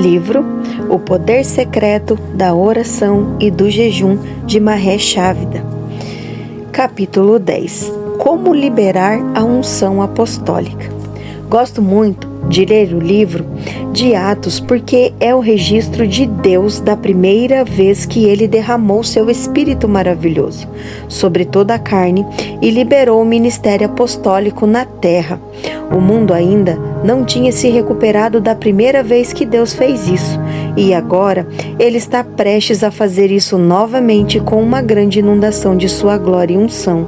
Livro O Poder Secreto da Oração e do Jejum, de Mahesh Chavda. Capítulo 10. Como liberar a unção apostólica. Gosto muito de ler o livro de Atos porque é o registro de Deus da primeira vez que Ele derramou seu Espírito maravilhoso sobre toda a carne e liberou o ministério apostólico na terra. O mundo ainda não tinha se recuperado da primeira vez que Deus fez isso, e agora Ele está prestes a fazer isso novamente com uma grande inundação de sua glória e unção.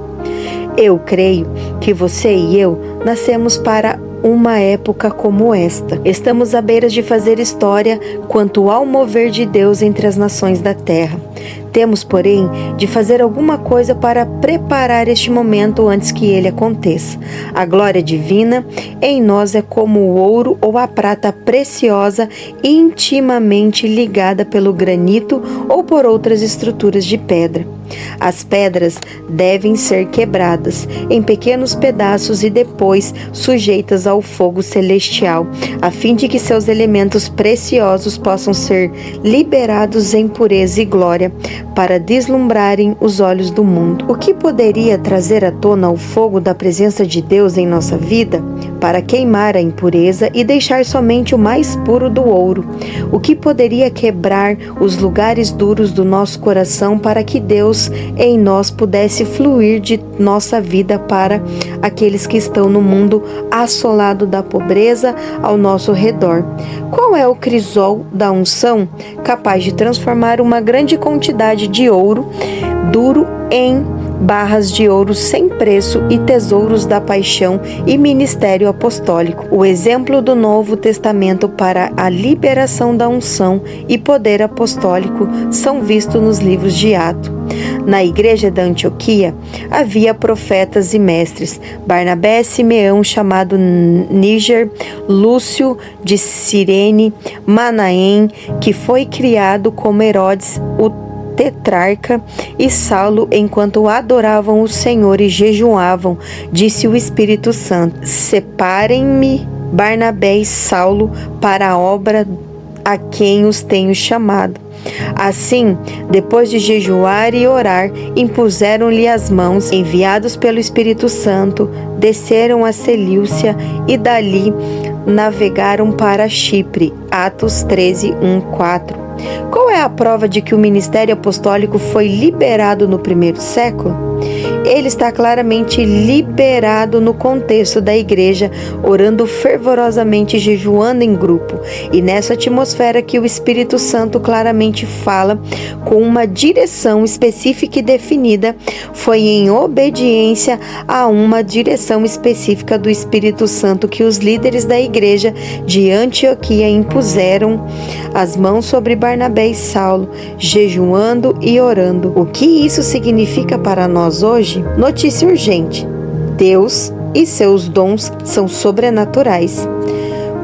Eu creio que você e eu nascemos para uma época como esta. Estamos à beira de fazer história quanto ao mover de Deus entre as nações da terra. Temos, porém, de fazer alguma coisa para preparar este momento antes que ele aconteça. A glória divina em nós é como o ouro ou a prata preciosa, intimamente ligada pelo granito ou por outras estruturas de pedra. As pedras devem ser quebradas em pequenos pedaços e depois sujeitas ao fogo celestial, a fim de que seus elementos preciosos possam ser liberados em pureza e glória, para deslumbrarem os olhos do mundo. O que poderia trazer à tona o fogo da presença de Deus em nossa vida? Para queimar a impureza e deixar somente o mais puro do ouro. O que poderia quebrar os lugares duros do nosso coração para que Deus em nós pudesse fluir de nossa vida para aqueles que estão no mundo assolado da pobreza ao nosso redor? Qual é o crisol da unção capaz de transformar uma grande quantidade de ouro duro em barras de ouro sem preço e tesouros da paixão e ministério apostólico? O exemplo do Novo Testamento para a liberação da unção e poder apostólico são vistos nos livros de Atos. Na igreja da Antioquia havia profetas e mestres: Barnabé, Simeão, chamado Níger, Lúcio de Cirene, Manaém, que foi criado como Herodes, o tetrarca, e Saulo. Enquanto adoravam o Senhor e jejuavam, disse o Espírito Santo: separem-me Barnabé e Saulo para a obra a quem os tenho chamado. Assim, depois de jejuar e orar, impuseram-lhe as mãos. Enviados pelo Espírito Santo, desceram a Seleucia e dali navegaram para Chipre. Atos 13, 1-4. Qual é a prova de que o ministério apostólico foi liberado no primeiro século? Ele está claramente liberado no contexto da igreja, orando fervorosamente e jejuando em grupo. E nessa atmosfera que o Espírito Santo claramente fala, com uma direção específica e definida, foi em obediência a uma direção específica do Espírito Santo que os líderes da igreja de Antioquia impuseram as mãos sobre Barnabé e Saulo, jejuando e orando. O que isso significa para nós hoje? Notícia urgente: Deus e seus dons são sobrenaturais.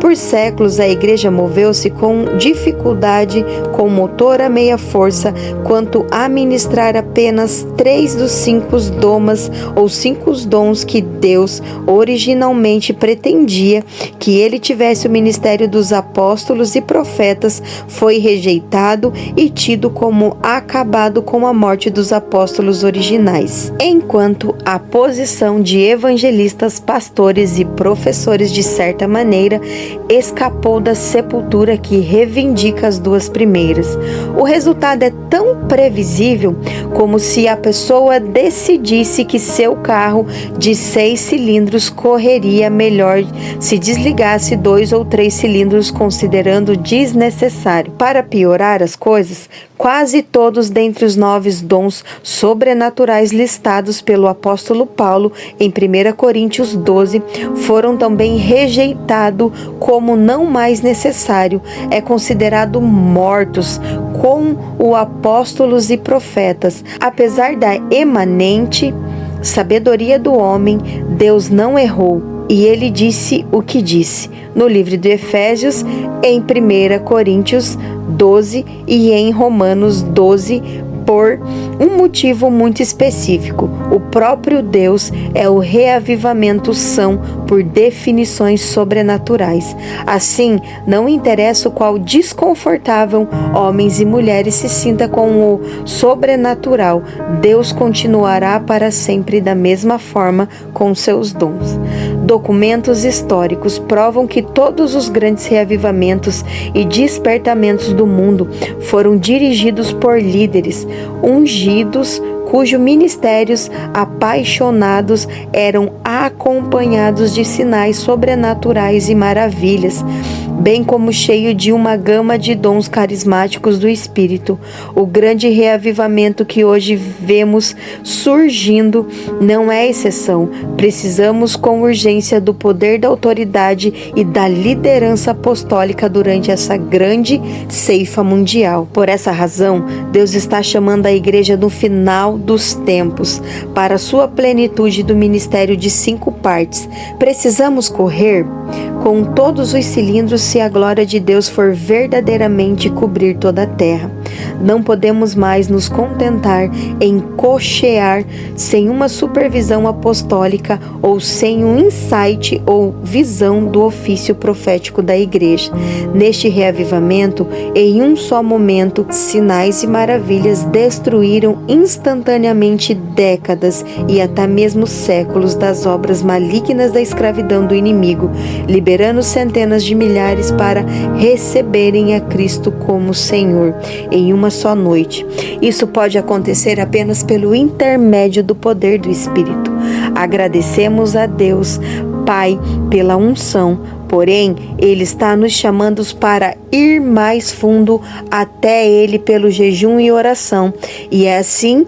Por séculos, a igreja moveu-se com dificuldade, com motor a meia força, quanto a ministrar apenas 3 dos 5 domas ou 5 dons que Deus originalmente pretendia que ele tivesse. O ministério dos apóstolos e profetas foi rejeitado e tido como acabado com a morte dos apóstolos originais, enquanto a posição de evangelistas, pastores e professores, de certa maneira, escapou da sepultura que reivindica as 2 primeiras. O resultado é tão previsível como se a pessoa decidisse que seu carro de 6 cilindros correria melhor se desligasse 2 ou 3 cilindros, considerando desnecessário. Para piorar as coisas, quase todos dentre os 9 dons sobrenaturais listados pelo apóstolo Paulo em 1 Coríntios 12 foram também rejeitados como não mais necessário. É considerado mortos com os apóstolos e profetas. Apesar da emanente sabedoria do homem, Deus não errou. E ele disse o que disse no livro de Efésios, em 1 Coríntios 12 e em Romanos 12, por um motivo muito específico. O próprio Deus é o reavivamento, são, por definições sobrenaturais. Assim, não interessa o qual desconfortável homens e mulheres se sinta com o sobrenatural, Deus continuará para sempre da mesma forma com seus dons. Documentos históricos provam que todos os grandes reavivamentos e despertamentos do mundo foram dirigidos por líderes ungidos, cujos ministérios apaixonados eram acompanhados de sinais sobrenaturais e maravilhas, bem como cheio de uma gama de dons carismáticos do Espírito. O grande reavivamento que hoje vemos surgindo não é exceção. Precisamos com urgência do poder da autoridade e da liderança apostólica durante essa grande ceifa mundial. Por essa razão, Deus está chamando a igreja no final dos tempos para a sua plenitude do ministério de 5 partes. Precisamos correr com todos os cilindros se a glória de Deus for verdadeiramente cobrir toda a terra. Não podemos mais nos contentar em cochear sem uma supervisão apostólica ou sem um insight ou visão do ofício profético da igreja. Neste reavivamento, em um só momento, sinais e maravilhas destruíram instantaneamente décadas e até mesmo séculos das obras malignas da escravidão do inimigo, liberando centenas de milhares para receberem a Cristo como Senhor em uma só noite. Isso pode acontecer apenas pelo intermédio do poder do Espírito. Agradecemos a Deus, Pai, pela unção, porém, Ele está nos chamando para ir mais fundo até Ele pelo jejum e oração, e é assim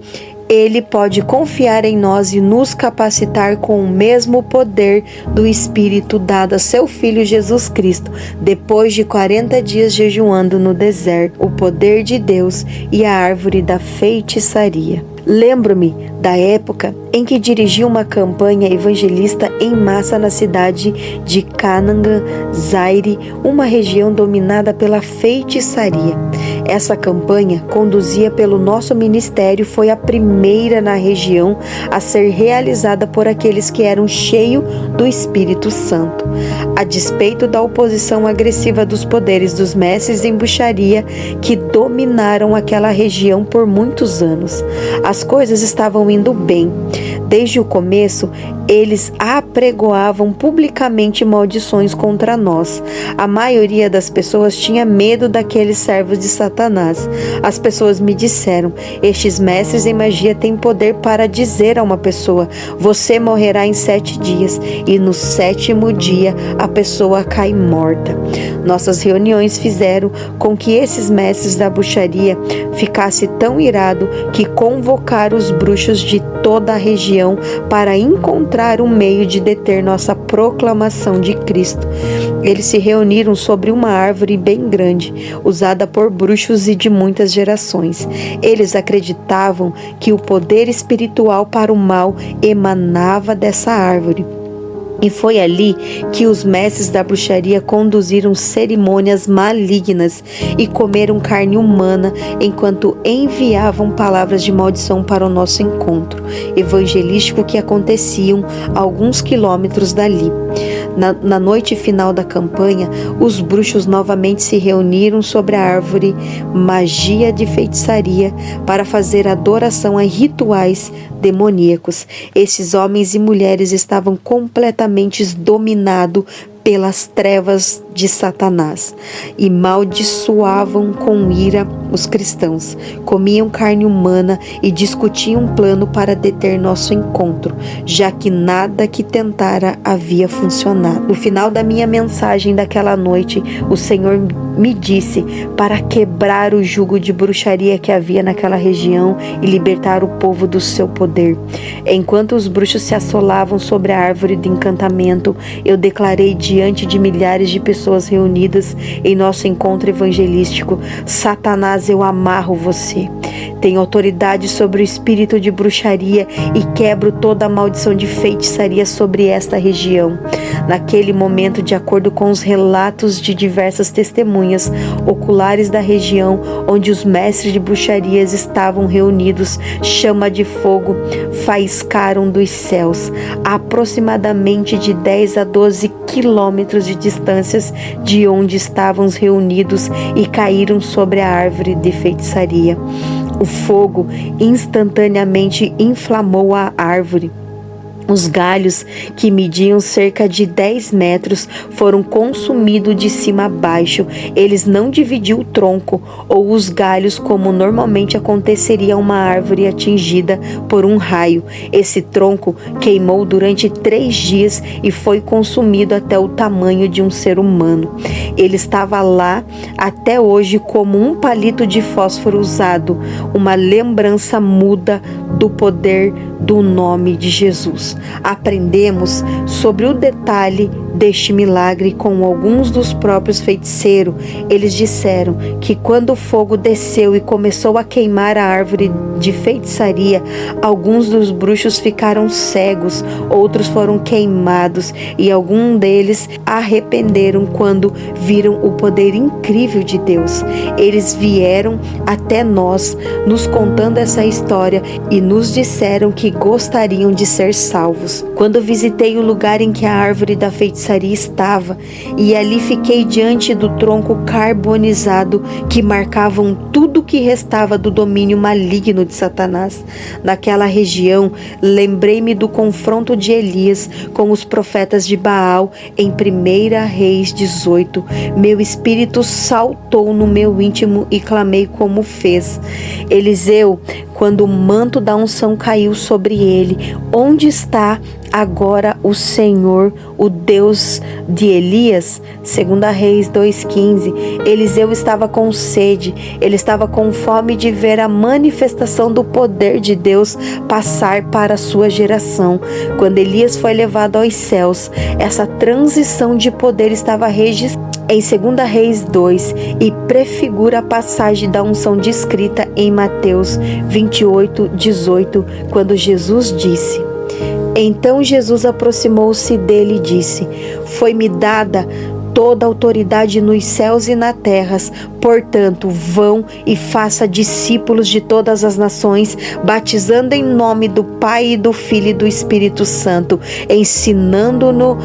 Ele pode confiar em nós e nos capacitar com o mesmo poder do Espírito dado a seu Filho Jesus Cristo, depois de 40 dias jejuando no deserto, o poder de Deus e a árvore da feitiçaria. Lembro-me da época em que dirigi uma campanha evangelista em massa na cidade de Kananga, Zaire, uma região dominada pela feitiçaria. Essa campanha, conduzida pelo nosso ministério, foi a primeira na região a ser realizada por aqueles que eram cheios do Espírito Santo. A despeito da oposição agressiva dos poderes dos mestres em bruxaria que dominaram aquela região por muitos anos, as coisas estavam indo bem. Desde o começo, eles apregoavam publicamente maldições contra nós. A maioria das pessoas tinha medo daqueles servos de Satanás. As pessoas me disseram: estes mestres em magia têm poder para dizer a uma pessoa: você morrerá em 7 dias, e no 7º dia a pessoa cai morta. Nossas reuniões fizeram com que esses mestres da bruxaria ficassem tão irados que convocaram os bruxos de toda a região para encontrar um meio de deter nossa proclamação de Cristo. Eles se reuniram sobre uma árvore bem grande, usada por bruxos e de muitas gerações. Eles acreditavam que o poder espiritual para o mal emanava dessa árvore. E foi ali que os mestres da bruxaria conduziram cerimônias malignas e comeram carne humana enquanto enviavam palavras de maldição para o nosso encontro evangelístico que aconteciam a alguns quilômetros dali. Na noite final da campanha, os bruxos novamente se reuniram sobre a árvore magia de feitiçaria para fazer adoração a rituais demoníacos. Esses homens e mulheres estavam completamente dominados pelas trevas de Satanás e maldiçoavam com ira os cristãos, comiam carne humana e discutiam um plano para deter nosso encontro, já que nada que tentara havia funcionado. No final da minha mensagem daquela noite, o Senhor me disse para quebrar o jugo de bruxaria que havia naquela região e libertar o povo do seu poder. Enquanto os bruxos se assolavam sobre a árvore de encantamento, eu declarei de diante de milhares de pessoas reunidas em nosso encontro evangelístico: Satanás, eu amarro você. Tenho autoridade sobre o espírito de bruxaria e quebro toda a maldição de feitiçaria sobre esta região. Naquele momento, de acordo com os relatos de diversas testemunhas oculares da região onde os mestres de bruxarias estavam reunidos, chama de fogo faiscaram dos céus, a aproximadamente de 10 a 12 quilômetros de distância de onde estavam reunidos, e caíram sobre a árvore de feitiçaria. O fogo instantaneamente inflamou a árvore. Os galhos, que mediam cerca de 10 metros, foram consumidos de cima a baixo. Eles não dividiu o tronco ou os galhos como normalmente aconteceria a uma árvore atingida por um raio. Esse tronco queimou durante 3 dias e foi consumido até o tamanho de um ser humano. Ele estava lá até hoje como um palito de fósforo usado, uma lembrança muda do poder do nome de Jesus. Aprendemos sobre o detalhe deste milagre com alguns dos próprios feiticeiros. Eles disseram que quando o fogo desceu e começou a queimar a árvore de feitiçaria, alguns dos bruxos ficaram cegos, outros foram queimados e alguns deles arrependeram quando viram o poder incrível de Deus. Eles vieram até nós nos contando essa história e nos disseram que gostariam de ser salvos. Quando visitei o lugar em que a árvore da feitiçaria estava, e ali fiquei diante do tronco carbonizado que marcavam tudo que restava do domínio maligno de Satanás. Naquela região, lembrei-me do confronto de Elias com os profetas de Baal em 1 Reis 18. Meu espírito saltou no meu íntimo e clamei como fez Eliseu quando o manto da unção caiu sobre ele: onde está agora o Senhor, o Deus de Elias? 2 Reis 2,15. Eliseu estava com sede, ele estava com fome de ver a manifestação do poder de Deus passar para a sua geração. Quando Elias foi levado aos céus, essa transição de poder estava registrada em 2 Reis 2 e prefigura a passagem da unção descrita em Mateus 28:18, quando Jesus disse: então Jesus aproximou-se dele e disse: foi-me dada toda a autoridade nos céus e na terra. Portanto, vão e faça discípulos de todas as nações, batizando em nome do Pai e do Filho e do Espírito Santo, ensinando-nos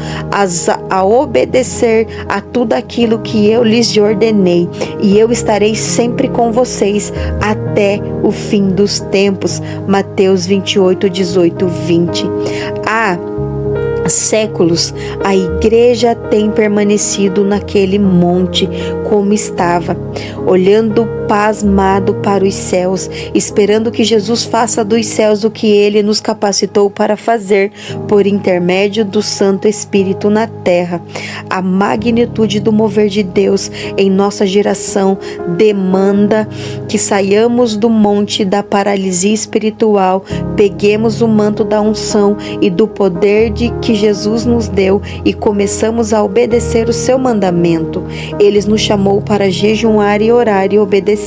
a obedecer a tudo aquilo que eu lhes ordenei. E eu estarei sempre com vocês até o fim dos tempos. Mateus 28:18-20. Há séculos a igreja tem permanecido naquele monte como estava, olhando pasmado para os céus, esperando que Jesus faça dos céus o que ele nos capacitou para fazer por intermédio do Santo Espírito na terra. A magnitude do mover de Deus em nossa geração demanda que saiamos do monte da paralisia espiritual, peguemos o manto da unção e do poder de que Jesus nos deu e começamos a obedecer o seu mandamento. Ele nos chamou para jejuar e orar e obedecer.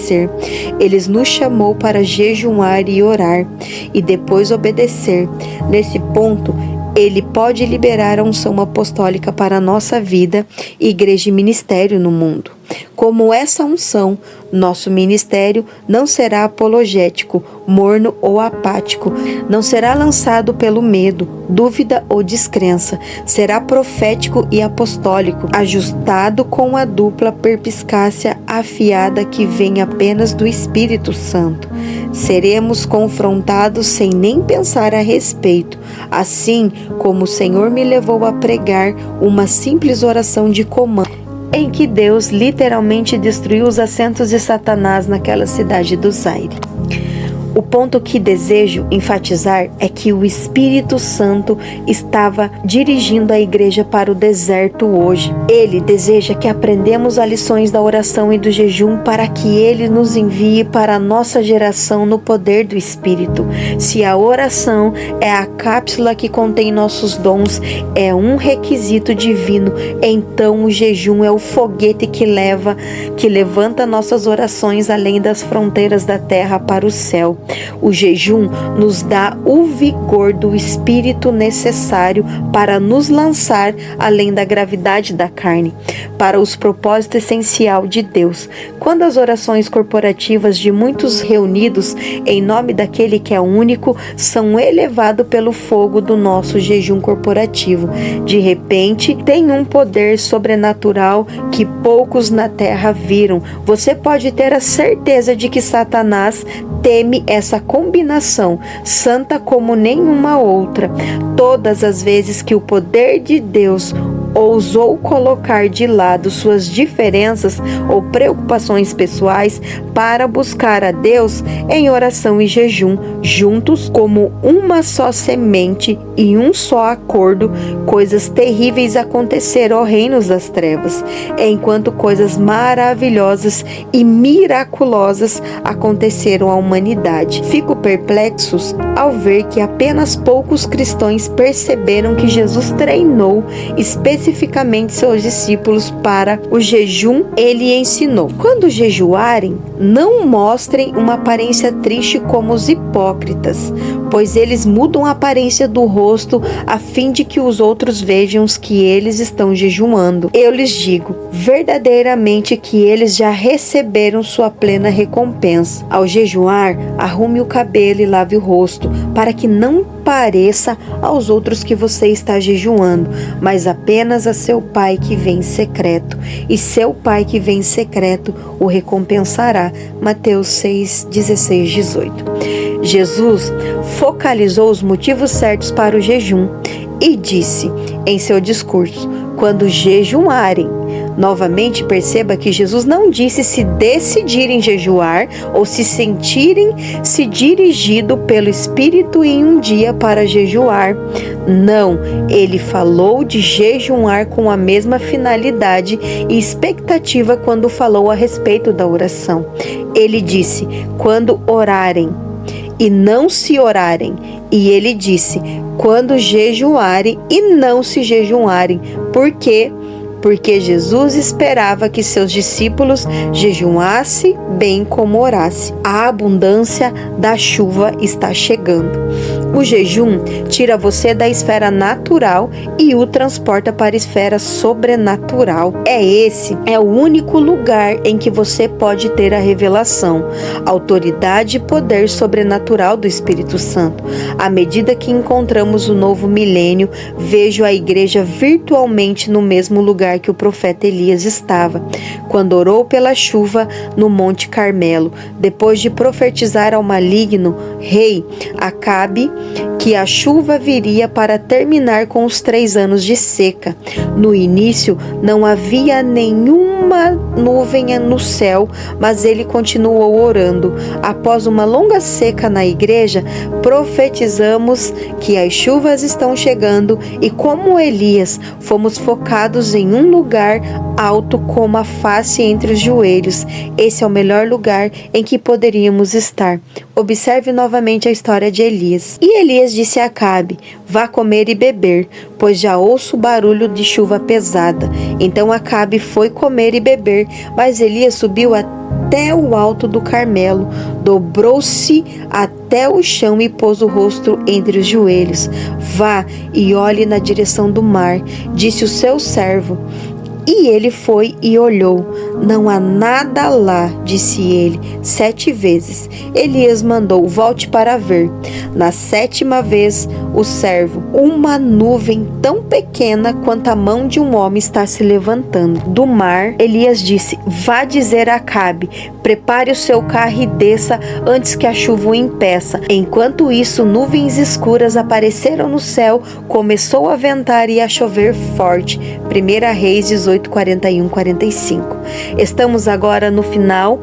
Ele nos chamou para jejuar e orar e depois obedecer. Nesse ponto, ele pode liberar a unção apostólica para a nossa vida, igreja e ministério no mundo. Como essa unção, nosso ministério não será apologético, morno ou apático, não será lançado pelo medo, dúvida ou descrença, será profético e apostólico, ajustado com a dupla perspicácia afiada que vem apenas do Espírito Santo. Seremos confrontados sem nem pensar a respeito, assim como o Senhor me levou a pregar uma simples oração de comando, em que Deus literalmente destruiu os assentos de Satanás naquela cidade do Zaire. O ponto que desejo enfatizar é que o Espírito Santo estava dirigindo a igreja para o deserto hoje. Ele deseja que aprendamos as lições da oração e do jejum para que ele nos envie para a nossa geração no poder do Espírito. Se a oração é a cápsula que contém nossos dons, é um requisito divino, então o jejum é o foguete que levanta nossas orações além das fronteiras da terra para o céu. O jejum nos dá o vigor do Espírito necessário para nos lançar além da gravidade da carne, para os propósitos essenciais de Deus. Quando as orações corporativas de muitos reunidos em nome daquele que é único são elevados pelo fogo do nosso jejum corporativo, de repente tem um poder sobrenatural que poucos na terra viram. Você pode ter a certeza de que Satanás teme essa combinação, santa como nenhuma outra. Todas as vezes que o poder de Deus ousou colocar de lado suas diferenças ou preocupações pessoais para buscar a Deus em oração e jejum, juntos como uma só semente e um só acordo, coisas terríveis aconteceram ao reino das trevas, enquanto coisas maravilhosas e miraculosas aconteceram à humanidade. Fico perplexos ao ver que apenas poucos cristãos perceberam que Jesus treinou especificamente seus discípulos para o jejum. Ele ensinou: quando jejuarem, não mostrem uma aparência triste como os hipócritas, pois eles mudam a aparência do rosto a fim de que os outros vejam que eles estão jejuando. Eu lhes digo verdadeiramente que eles já receberam sua plena recompensa. Ao jejuar, arrume o cabelo e lave o rosto, para que não pareça aos outros que você está jejuando, mas apenas a seu Pai que vem em secreto, e seu Pai que vem em secreto o recompensará. Mateus 6, 16, 18. Jesus focalizou os motivos certos para o jejum e disse em seu discurso: quando jejuarem. Novamente, perceba que Jesus não disse se decidirem jejuar ou se sentirem-se dirigido pelo Espírito em um dia para jejuar. Não, ele falou de jejuar com a mesma finalidade e expectativa quando falou a respeito da oração. Ele disse: quando orarem, e não se orarem. E ele disse: quando jejuarem e não se jejuarem. Por quê? Porque Jesus esperava que seus discípulos jejuassem bem como orassem. A abundância da chuva está chegando. O jejum tira você da esfera natural e o transporta para a esfera sobrenatural. Esse é o único lugar em que você pode ter a revelação, autoridade e poder sobrenatural do Espírito Santo. À medida que encontramos o novo milênio, vejo a igreja virtualmente no mesmo lugar que o profeta Elias estava, quando orou pela chuva no Monte Carmelo, depois de profetizar ao maligno rei Acabe que a chuva viria para terminar com os 3 anos de seca. No início não havia nenhuma nuvem no céu, mas ele continuou orando. Após uma longa seca na igreja, profetizamos que as chuvas estão chegando e, como Elias, fomos focados em um lugar alto como a face entre os joelhos. Esse é o melhor lugar em que poderíamos estar. Observe novamente a história de Elias. E Elias disse a Acabe: vá comer e beber, pois já ouço o barulho de chuva pesada. Então Acabe foi comer e beber, mas Elias subiu até o alto do Carmelo, dobrou-se até o chão e pôs o rosto entre os joelhos. Vá e olhe na direção do mar, disse o seu servo. E ele foi e olhou. Não há nada lá, disse ele, 7 vezes. Elias mandou: volte para ver. Na 7ª vez, o servo: uma nuvem tão pequena quanto a mão de um homem está se levantando do mar. Elias disse: vá dizer a Acabe: prepare o seu carro e desça antes que a chuva o impeça. Enquanto isso, nuvens escuras apareceram no céu, começou a ventar e a chover forte. 1 Reis 18, 41, 45. Estamos agora no final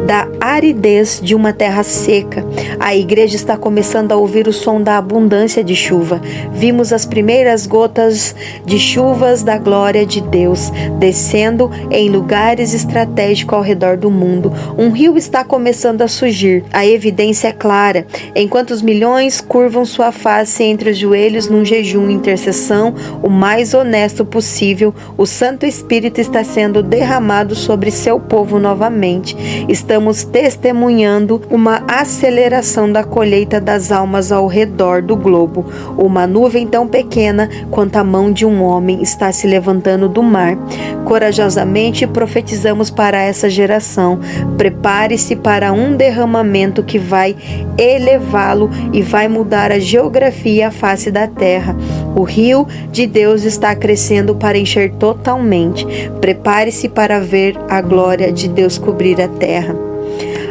da aridez de uma terra seca. A igreja está começando a ouvir o som da abundância de chuva. Vimos as primeiras gotas de chuvas da glória de Deus descendo em lugares estratégicos ao redor do mundo. Um rio está começando a surgir. A evidência é clara. Enquanto os milhões curvam sua face entre os joelhos num jejum e intercessão o mais honesto possível, o Santo Espírito está sendo derramado sobre seu povo novamente. Estamos testemunhando uma aceleração da colheita das almas ao redor do globo. Uma nuvem tão pequena quanto a mão de um homem está se levantando do mar. Corajosamente profetizamos para essa geração. Prepare-se para um derramamento que vai elevá-lo e vai mudar a geografia e a face da terra. O rio de Deus está crescendo para encher totalmente. Prepare-se para ver a glória de Deus cobrir a terra.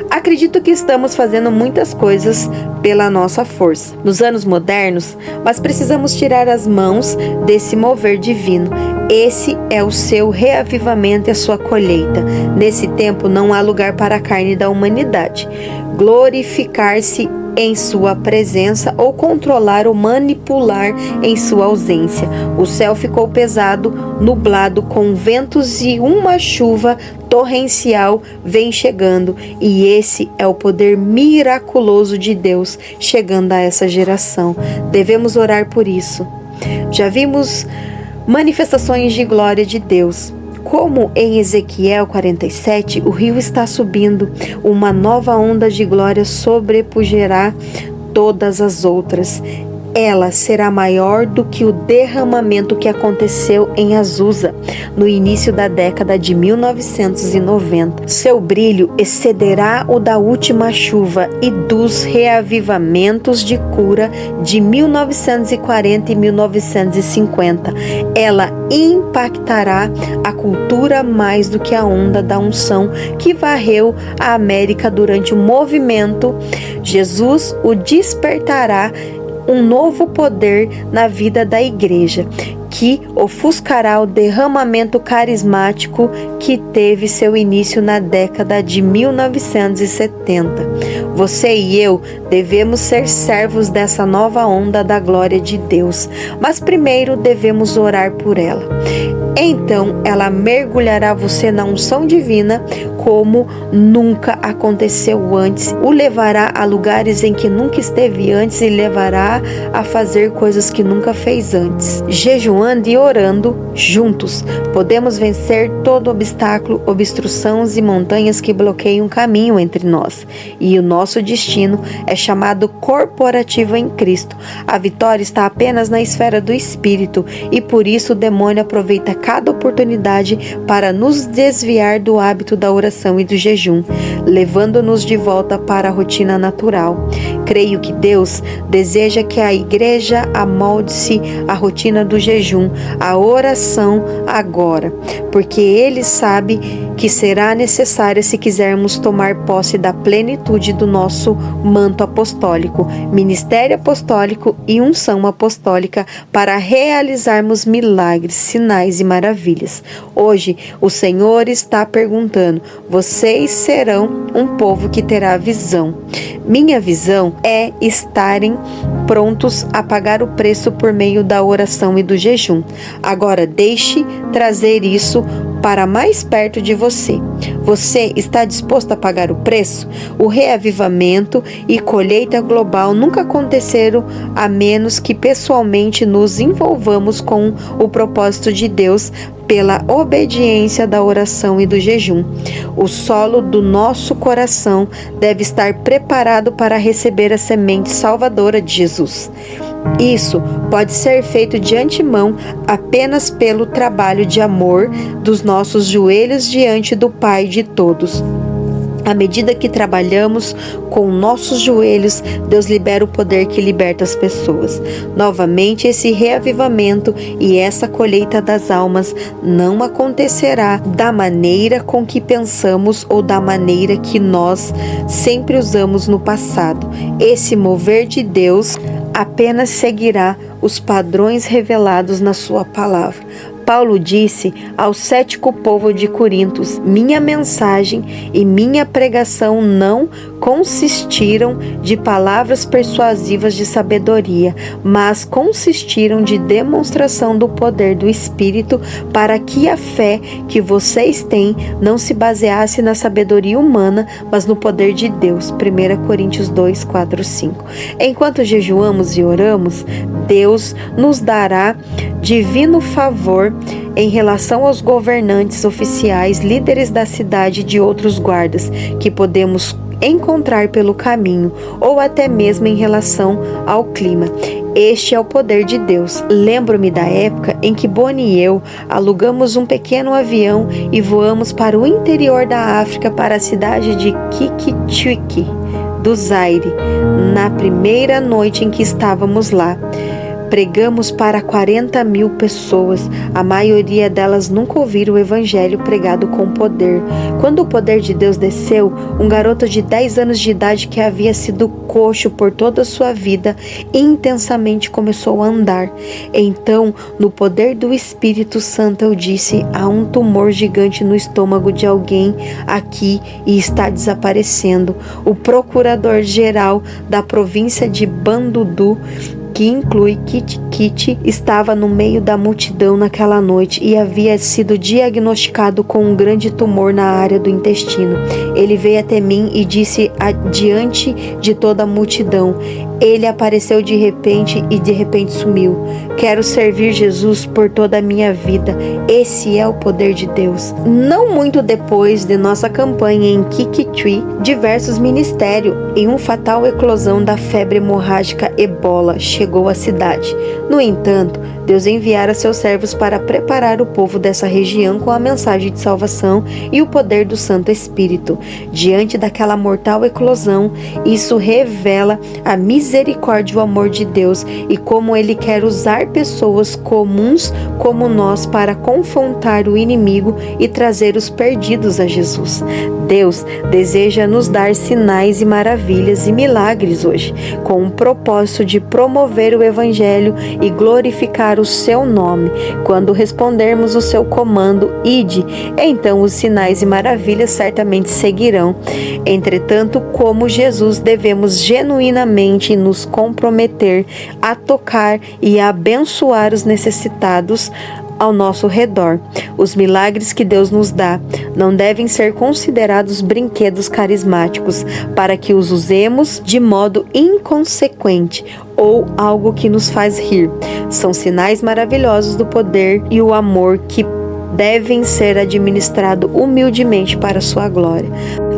Acredito que estamos fazendo muitas coisas pela nossa força nos anos modernos, mas precisamos tirar as mãos desse mover divino. Esse é o seu reavivamento e a sua colheita. Nesse tempo não há lugar para a carne da humanidade. Glorificar-se em sua presença ou controlar ou manipular em sua ausência. O céu ficou pesado, nublado, com ventos e uma chuva torrencial vem chegando, e esse é o poder miraculoso de Deus chegando a essa geração. Devemos orar por isso. Já vimos manifestações de glória de Deus. Como em Ezequiel 47, o rio está subindo, uma nova onda de glória sobrepujará todas as outras. Ela será maior do que o derramamento que aconteceu em Azusa, no início da década de 1990. Seu brilho excederá o da última chuva e dos reavivamentos de cura de 1940 e 1950. Ela impactará a cultura mais do que a onda da unção que varreu a América durante o movimento. Jesus o despertará um novo poder na vida da igreja, que ofuscará o derramamento carismático que teve seu início na década de 1970. Você e eu devemos ser servos dessa nova onda da glória de Deus, mas primeiro devemos orar por ela. Então ela mergulhará você na unção divina como nunca aconteceu antes, o levará a lugares em que nunca esteve antes e levará a fazer coisas que nunca fez antes. Jejuando e orando juntos, podemos vencer todo obstáculo, obstruções e montanhas que bloqueiam o caminho entre nós. E o nosso destino é chamado corporativo em Cristo. A vitória está apenas na esfera do Espírito e por isso o demônio aproveita cada oportunidade para nos desviar do hábito da oração e do jejum, levando-nos de volta para a rotina natural. Creio que Deus deseja que a igreja amolde-se à rotina do jejum, à oração agora, porque Ele sabe que será necessária se quisermos tomar posse da plenitude do nosso manto apostólico, ministério apostólico e unção apostólica para realizarmos milagres, sinais e maravilhas. Hoje, o Senhor está perguntando: vocês serão um povo que terá visão. Minha visão é estarem prontos a pagar o preço por meio da oração e do jejum. Agora deixe trazer isso para mais perto de você. Você está disposto a pagar o preço? O reavivamento e colheita global nunca aconteceram a menos que pessoalmente nos envolvamos com o propósito de Deus pela obediência da oração e do jejum. O solo do nosso coração deve estar preparado para receber a semente salvadora de Jesus. Isso pode ser feito de antemão apenas pelo trabalho de amor dos nossos joelhos diante do Pai de todos. À medida que trabalhamos com nossos joelhos, Deus libera o poder que liberta as pessoas. Novamente, esse reavivamento e essa colheita das almas não acontecerá da maneira com que pensamos ou da maneira que nós sempre usamos no passado. Esse mover de Deus apenas seguirá os padrões revelados na sua palavra. Paulo disse ao cético povo de Corinto: minha mensagem e minha pregação não consistiram de palavras persuasivas de sabedoria, mas consistiram de demonstração do poder do Espírito, para que a fé que vocês têm não se baseasse na sabedoria humana, mas no poder de Deus. 1 Coríntios 2, 4, 5. Enquanto jejuamos e oramos, Deus nos dará divino favor em relação aos governantes oficiais, líderes da cidade e de outros guardas que podemos encontrar pelo caminho, ou até mesmo em relação ao clima. Este é o poder de Deus. Lembro-me da época em que Bonnie e eu alugamos um pequeno avião e voamos para o interior da África, para a cidade de Kikwit, do Zaire, na primeira noite em que estávamos lá. Pregamos para 40.000 pessoas. A maioria delas nunca ouviram o evangelho pregado com poder. Quando o poder de Deus desceu, um garoto de 10 anos de idade que havia sido coxo por toda a sua vida, intensamente começou a andar. Então, no poder do Espírito Santo, eu disse: há um tumor gigante no estômago de alguém aqui e está desaparecendo. O procurador-geral da província de Bandudu, que inclui Kikwit, estava no meio da multidão naquela noite e havia sido diagnosticado com um grande tumor na área do intestino. Ele veio até mim e disse diante de toda a multidão: ele apareceu de repente e de repente sumiu. Quero servir Jesus por toda a minha vida. Esse é o poder de Deus. Não muito depois de nossa campanha em Kikwit, diversos ministérios em uma fatal eclosão da febre hemorrágica Ebola chegou à cidade. No entanto, Deus enviara seus servos para preparar o povo dessa região com a mensagem de salvação e o poder do Santo Espírito. Diante daquela mortal eclosão, isso revela a misericórdia e o amor de Deus e como Ele quer usar pessoas comuns como nós para confrontar o inimigo e trazer os perdidos a Jesus. Deus deseja nos dar sinais e maravilhas e milagres hoje, com o propósito de promover o Evangelho e glorificar o seu nome. Quando respondermos o seu comando, ide, então os sinais e maravilhas certamente seguirão. Entretanto, como Jesus, devemos genuinamente nos comprometer a tocar e a abençoar os necessitados ao nosso redor. Os milagres que Deus nos dá não devem ser considerados brinquedos carismáticos para que os usemos de modo inconsequente ou algo que nos faz rir. São sinais maravilhosos do poder e o amor que devem ser administrados humildemente para a sua glória.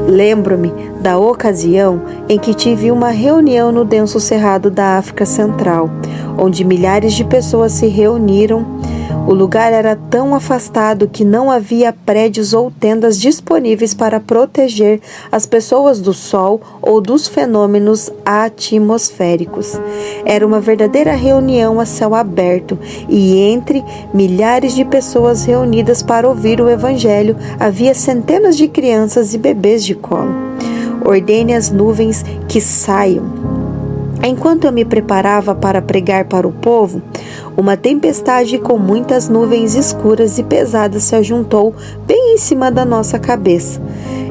Lembro-me da ocasião em que tive uma reunião no denso cerrado da África Central, onde milhares de pessoas se reuniram. O lugar era tão afastado que não havia prédios ou tendas disponíveis para proteger as pessoas do sol ou dos fenômenos atmosféricos. Era uma verdadeira reunião a céu aberto e entre milhares de pessoas reunidas para ouvir o Evangelho havia centenas de crianças e bebês de colo. Ordene as nuvens que saiam. Enquanto eu me preparava para pregar para o povo, uma tempestade com muitas nuvens escuras e pesadas se ajuntou bem em cima da nossa cabeça.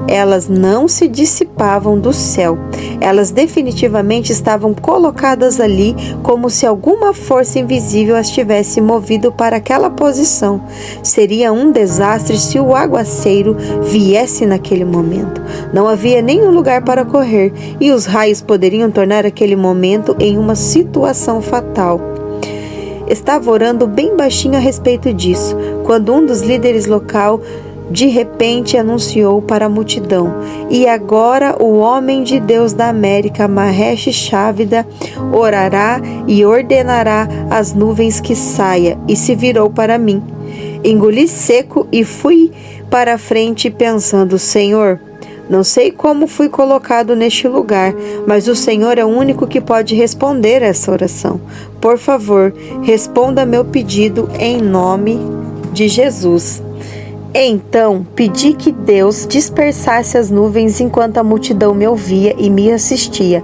Elas não se dissipavam do céu. Elas definitivamente estavam colocadas ali como se alguma força invisível as tivesse movido para aquela posição. Seria um desastre se o aguaceiro viesse naquele momento. Não havia nenhum lugar para correr e os raios poderiam tornar aquele momento em uma situação fatal. Estava orando bem baixinho a respeito disso, quando um dos líderes local de repente anunciou para a multidão: e agora o homem de Deus da América, Mahesh Chavda, orará e ordenará as nuvens que saia. E se virou para mim. Engoli seco e fui para a frente pensando: Senhor, não sei como fui colocado neste lugar, mas o Senhor é o único que pode responder essa oração. Por favor, responda meu pedido em nome de Jesus. Então pedi que Deus dispersasse as nuvens enquanto a multidão me ouvia e me assistia.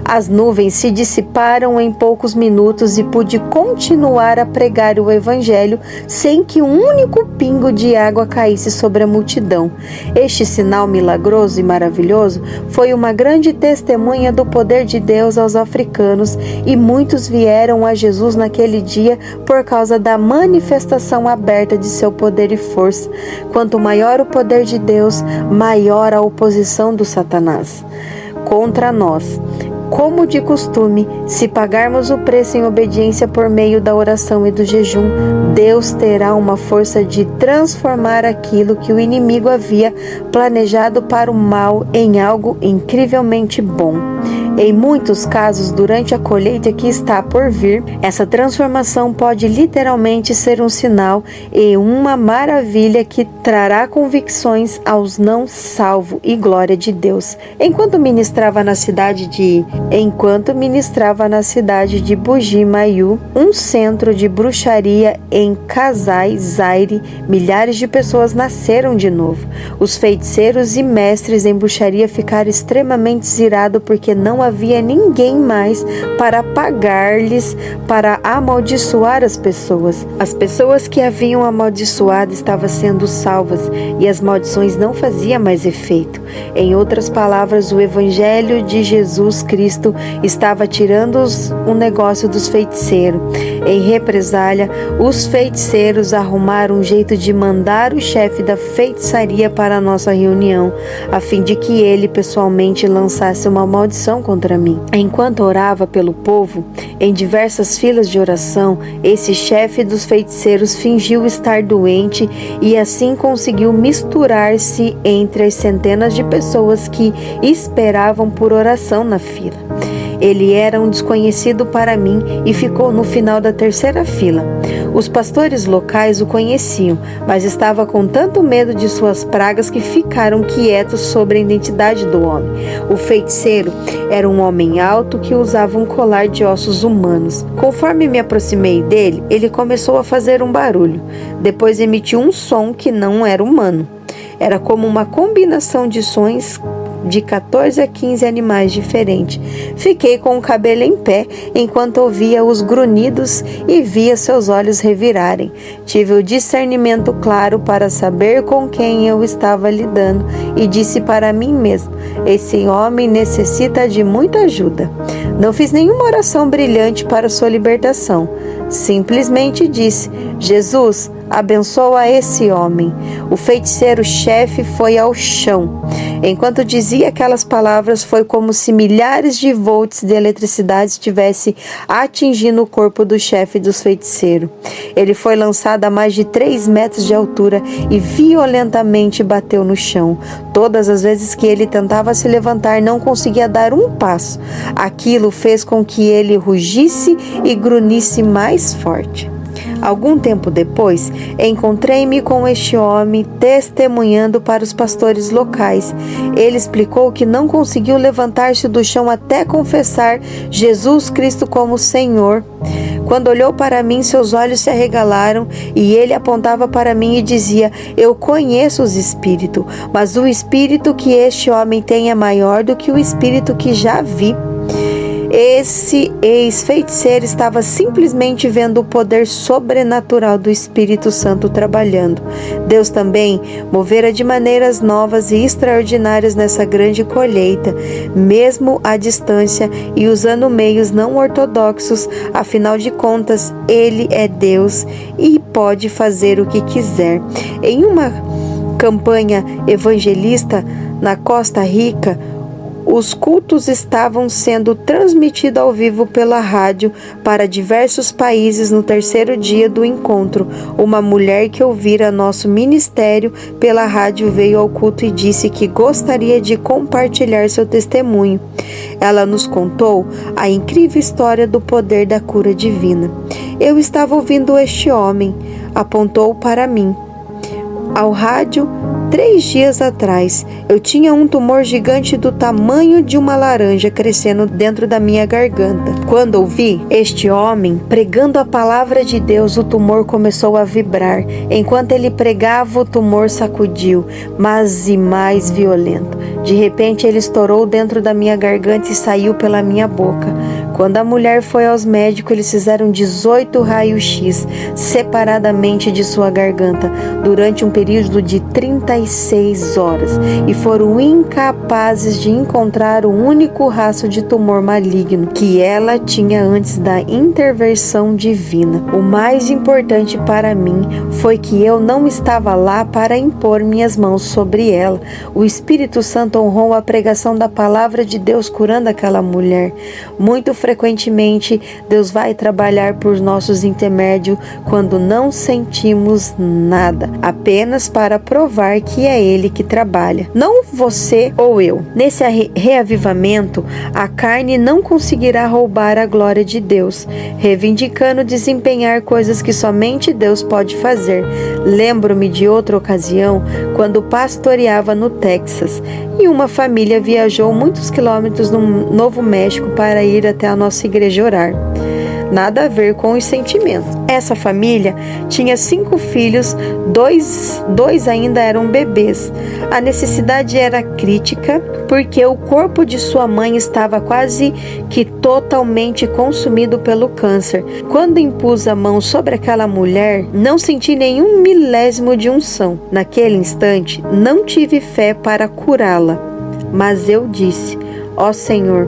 As nuvens se dissiparam em poucos minutos e pude continuar a pregar o Evangelho sem que um único pingo de água caísse sobre a multidão. Este sinal milagroso e maravilhoso foi uma grande testemunha do poder de Deus aos africanos, e muitos vieram a Jesus naquele dia por causa da manifestação aberta de seu poder e força. Quanto maior o poder de Deus, maior a oposição do Satanás contra nós. Como de costume, se pagarmos o preço em obediência por meio da oração e do jejum, Deus terá uma força de transformar aquilo que o inimigo havia planejado para o mal em algo incrivelmente bom. Em muitos casos, durante a colheita que está por vir, essa transformação pode literalmente ser um sinal e uma maravilha que trará convicções aos não salvos e glória de Deus. Enquanto ministrava na cidade de Buji-Mayu, um centro de bruxaria em Kasai, Zaire, milhares de pessoas nasceram de novo. Os feiticeiros e mestres em bruxaria ficaram extremamente irados porque não havia ninguém mais para pagar-lhes para amaldiçoar as pessoas. As pessoas que haviam amaldiçoado estavam sendo salvas e as maldições não faziam mais efeito. Em outras palavras, o Evangelho de Jesus Cristo estava tirando o negócio dos feiticeiros. Em represália, os feiticeiros arrumaram um jeito de mandar o chefe da feitiçaria para a nossa reunião, a fim de que ele pessoalmente lançasse uma maldição contra mim. Enquanto orava pelo povo, em diversas filas de oração, esse chefe dos feiticeiros fingiu estar doente e assim conseguiu misturar-se entre as centenas de pessoas que esperavam por oração na fila. Ele era um desconhecido para mim e ficou no final da terceira fila. Os pastores locais o conheciam, mas estava com tanto medo de suas pragas que ficaram quietos sobre a identidade do homem. O feiticeiro era um homem alto que usava um colar de ossos humanos. Conforme me aproximei dele, ele começou a fazer um barulho. Depois emitiu um som que não era humano. Era como uma combinação de sons de 14 a 15 animais diferentes. Fiquei com o cabelo em pé enquanto ouvia os grunhidos e via seus olhos revirarem. Tive o discernimento claro para saber com quem eu estava lidando e disse para mim mesmo: esse homem necessita de muita ajuda. Não fiz nenhuma oração brilhante para sua libertação. Simplesmente disse: Jesus, abençoa esse homem. O feiticeiro-chefe foi ao chão. Enquanto dizia aquelas palavras, foi como se milhares de volts de eletricidade estivessem atingindo o corpo do chefe dos feiticeiros. Ele foi lançado a mais de 3 metros de altura e violentamente bateu no chão. Todas as vezes que ele tentava se levantar, não conseguia dar um passo. Aquilo fez com que ele rugisse e grunhisse mais forte. Algum tempo depois, encontrei-me com este homem testemunhando para os pastores locais. Ele explicou que não conseguiu levantar-se do chão até confessar Jesus Cristo como Senhor. Quando olhou para mim, seus olhos se arregalaram e ele apontava para mim e dizia: eu conheço os espíritos, mas o espírito que este homem tem é maior do que o espírito que já vi. Esse ex-feiticeiro estava simplesmente vendo o poder sobrenatural do Espírito Santo trabalhando. Deus também movera de maneiras novas e extraordinárias nessa grande colheita, mesmo à distância e usando meios não ortodoxos. Afinal de contas, Ele é Deus e pode fazer o que quiser. Em uma campanha evangelista na Costa Rica, os cultos estavam sendo transmitidos ao vivo pela rádio para diversos países. No terceiro dia do encontro, uma mulher que ouvira nosso ministério pela rádio veio ao culto e disse que gostaria de compartilhar seu testemunho. Ela nos contou a incrível história do poder da cura divina. Eu estava ouvindo este homem, apontou para mim. Ao rádio 3 dias atrás, eu tinha um tumor gigante do tamanho de uma laranja crescendo dentro da minha garganta. Quando ouvi este homem pregando a palavra de Deus, o tumor começou a vibrar. Enquanto ele pregava, o tumor sacudiu, mas e mais violento. De repente, ele estourou dentro da minha garganta e saiu pela minha boca. Quando a mulher foi aos médicos, eles fizeram 18 raios-x separadamente de sua garganta durante um período de 36 horas e foram incapazes de encontrar o único rastro de tumor maligno que ela tinha antes da intervenção divina. O mais importante para mim foi que eu não estava lá para impor minhas mãos sobre ela. O Espírito Santo honrou a pregação da palavra de Deus curando aquela mulher. Muito frequentemente, Deus vai trabalhar por nossos intermédios quando não sentimos nada, apenas para provar que é Ele que trabalha, não você ou eu. Nesse reavivamento, a carne não conseguirá roubar a glória de Deus, reivindicando desempenhar coisas que somente Deus pode fazer. Lembro-me de outra ocasião, quando pastoreava no Texas, e uma família viajou muitos quilômetros no Novo México para ir até a nossa igreja orar. Nada a ver com os sentimentos. Essa família tinha 5 filhos, dois ainda eram bebês. A necessidade era crítica, porque o corpo de sua mãe estava quase que totalmente consumido pelo câncer. Quando impus a mão sobre aquela mulher, não senti nenhum milésimo de unção. Naquele instante, não tive fé para curá-la, mas eu disse: ó Senhor,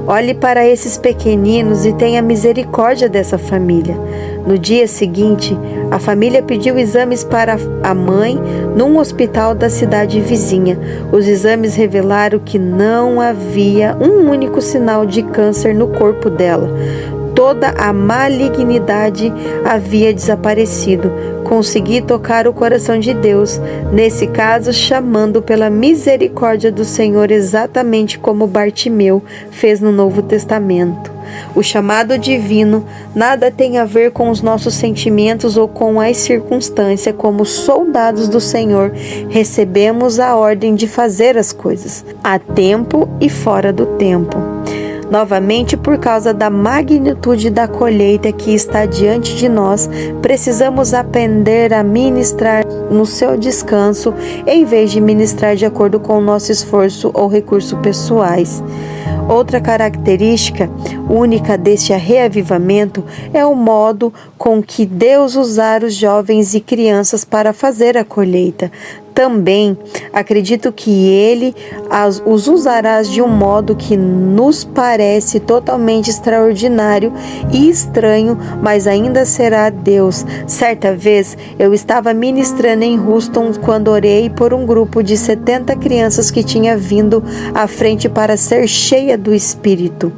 olhe para esses pequeninos e tenha misericórdia dessa família. No dia seguinte, a família pediu exames para a mãe num hospital da cidade vizinha. Os exames revelaram que não havia um único sinal de câncer no corpo dela. Toda a malignidade havia desaparecido. Consegui tocar o coração de Deus, nesse caso chamando pela misericórdia do Senhor, exatamente como Bartimeu fez no Novo Testamento. O chamado divino nada tem a ver com os nossos sentimentos ou com as circunstâncias. Como soldados do Senhor, recebemos a ordem de fazer as coisas, a tempo e fora do tempo. Novamente, por causa da magnitude da colheita que está diante de nós, precisamos aprender a ministrar no seu descanso, em vez de ministrar de acordo com o nosso esforço ou recursos pessoais. Outra característica única deste reavivamento é o modo com que Deus usar os jovens e crianças para fazer a colheita. Também acredito que Ele os usará de um modo que nos parece totalmente extraordinário e estranho, mas ainda será Deus. Certa vez eu estava ministrando em Houston quando orei por um grupo de 70 crianças que tinha vindo à frente para ser cheia do Espírito.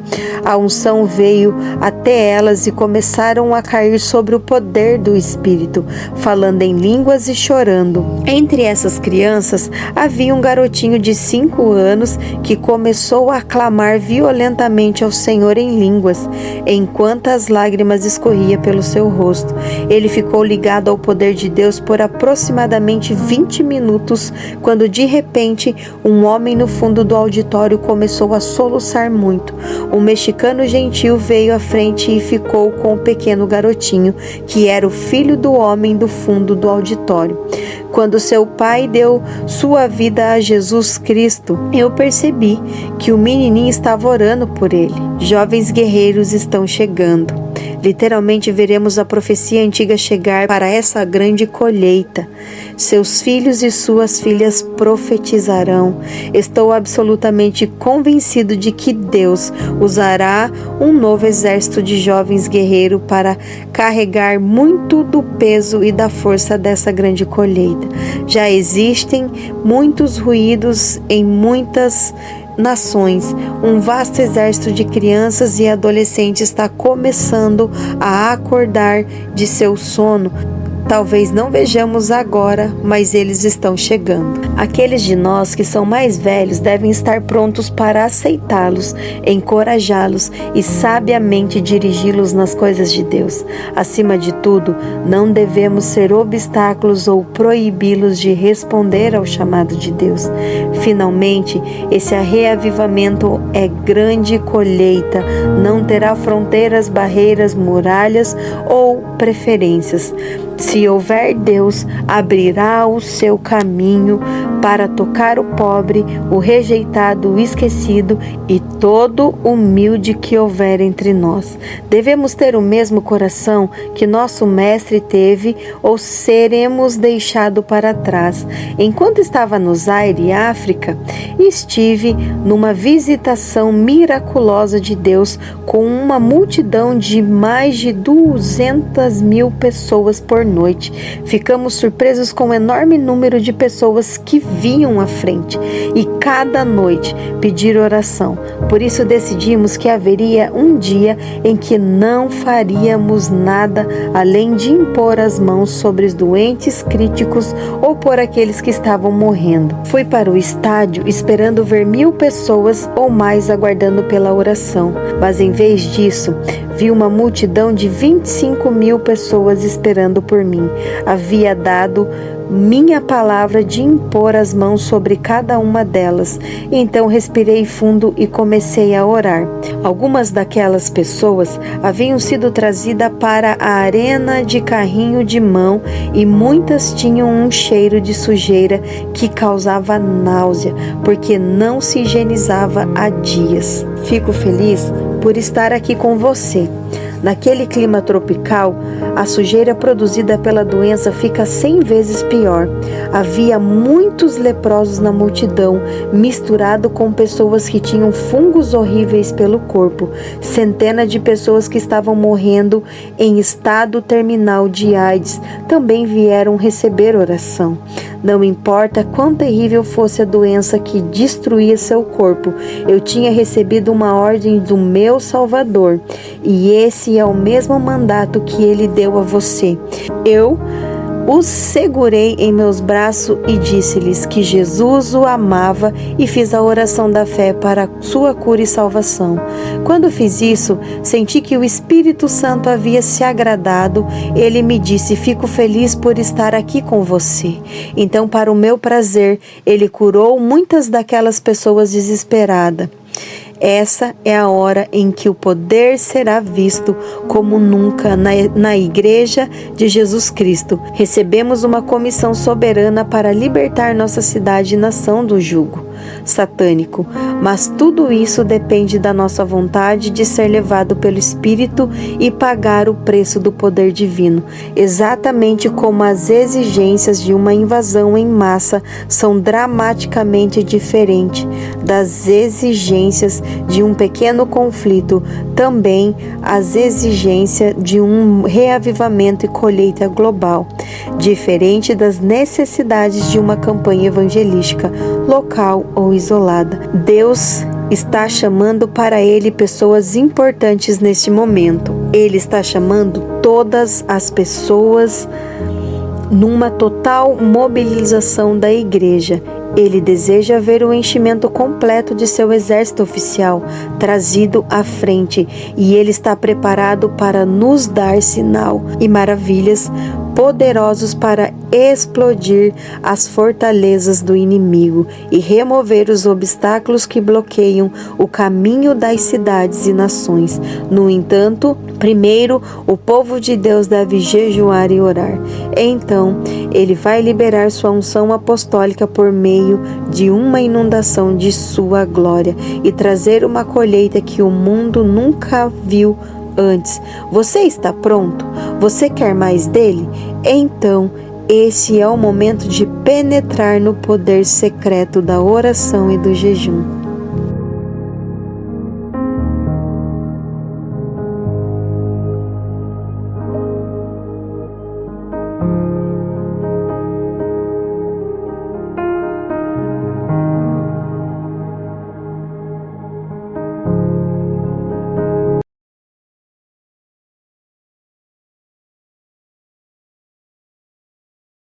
A unção veio até elas e começaram a cair sobre o poder do Espírito, falando em línguas e chorando. Entre essas crianças havia um garotinho de 5 anos que começou a clamar violentamente ao Senhor em línguas, enquanto as lágrimas escorriam pelo seu rosto. Ele ficou ligado ao poder de Deus por aproximadamente 20 minutos, quando de repente um homem no fundo do auditório começou a soluçar muito. Um mexicano gentil veio à frente e ficou com o pequeno garotinho, que era o filho do homem do fundo do auditório. Quando seu pai deu sua vida a Jesus Cristo, eu percebi que o menininho estava orando por ele. Jovens guerreiros estão chegando. Literalmente veremos a profecia antiga chegar para essa grande colheita. Seus filhos e suas filhas profetizarão. Estou absolutamente convencido de que Deus usará um novo exército de jovens guerreiros para carregar muito do peso e da força dessa grande colheita. Já existem muitos ruídos em muitas nações. Um vasto exército de crianças e adolescentes está começando a acordar de seu sono. Talvez não vejamos agora, mas eles estão chegando. Aqueles de nós que são mais velhos devem estar prontos para aceitá-los, encorajá-los e sabiamente dirigi-los nas coisas de Deus. Acima de tudo, não devemos ser obstáculos ou proibi-los de responder ao chamado de Deus. Finalmente, esse reavivamento é grande colheita, não terá fronteiras, barreiras, muralhas ou preferências. Se houver Deus, abrirá o seu caminho para tocar o pobre, o rejeitado, o esquecido e todo humilde que houver entre nós. Devemos ter o mesmo coração que nosso mestre teve ou seremos deixados para trás. Enquanto estava no Zaire, África, estive numa visitação miraculosa de Deus com uma multidão de mais de 200.000 pessoas por noite. Ficamos surpresos com o enorme número de pessoas que vinham à frente e cada noite pedir oração. Por isso decidimos que haveria um dia em que não faríamos nada além de impor as mãos sobre os doentes críticos ou por aqueles que estavam morrendo. Fui para o estádio esperando ver 1.000 pessoas ou mais aguardando pela oração, mas em vez disso, vi uma multidão de 25.000 pessoas esperando por mim. Havia dado minha palavra de impor as mãos sobre cada uma delas. Então respirei fundo e comecei a orar. Algumas daquelas pessoas haviam sido trazidas para a arena de carrinho de mão e muitas tinham um cheiro de sujeira que causava náusea, porque não se higienizava há dias. Fico feliz por estar aqui com você. Naquele clima tropical, a sujeira produzida pela doença fica 100 vezes pior. Havia muitos leprosos na multidão, misturado com pessoas que tinham fungos horríveis pelo corpo. Centenas de pessoas que estavam morrendo em estado terminal de AIDS também vieram receber oração. Não importa quão terrível fosse a doença que destruía seu corpo, eu tinha recebido uma ordem do meu Salvador, e esse é o mesmo mandato que ele deu a você. Eu os segurei em meus braços e disse-lhes que Jesus o amava e fiz a oração da fé para sua cura e salvação. Quando fiz isso, senti que o Espírito Santo havia se agradado. Ele me disse: fico feliz por estar aqui com você. Então, para o meu prazer, ele curou muitas daquelas pessoas desesperadas. Essa é a hora em que o poder será visto como nunca na Igreja de Jesus Cristo. Recebemos uma comissão soberana para libertar nossa cidade e nação do jugo satânico, mas tudo isso depende da nossa vontade de ser levado pelo Espírito e pagar o preço do poder divino, exatamente como as exigências de uma invasão em massa são dramaticamente diferentes das exigências de um pequeno conflito. Também as exigências de um reavivamento e colheita global, diferente das necessidades de uma campanha evangelística local ou isolada. Deus está chamando para Ele pessoas importantes neste momento. Ele está chamando todas as pessoas numa total mobilização da igreja. Ele deseja ver o enchimento completo de seu exército oficial trazido à frente, e ele está preparado para nos dar sinal e maravilhas poderosos para explodir as fortalezas do inimigo e remover os obstáculos que bloqueiam o caminho das cidades e nações. No entanto, primeiro o povo de Deus deve jejuar e orar. Então, ele vai liberar sua unção apostólica por meio de uma inundação de sua glória e trazer uma colheita que o mundo nunca viu antes. Você está pronto? Você quer mais dele? Então, esse é o momento de penetrar no poder secreto da oração e do jejum.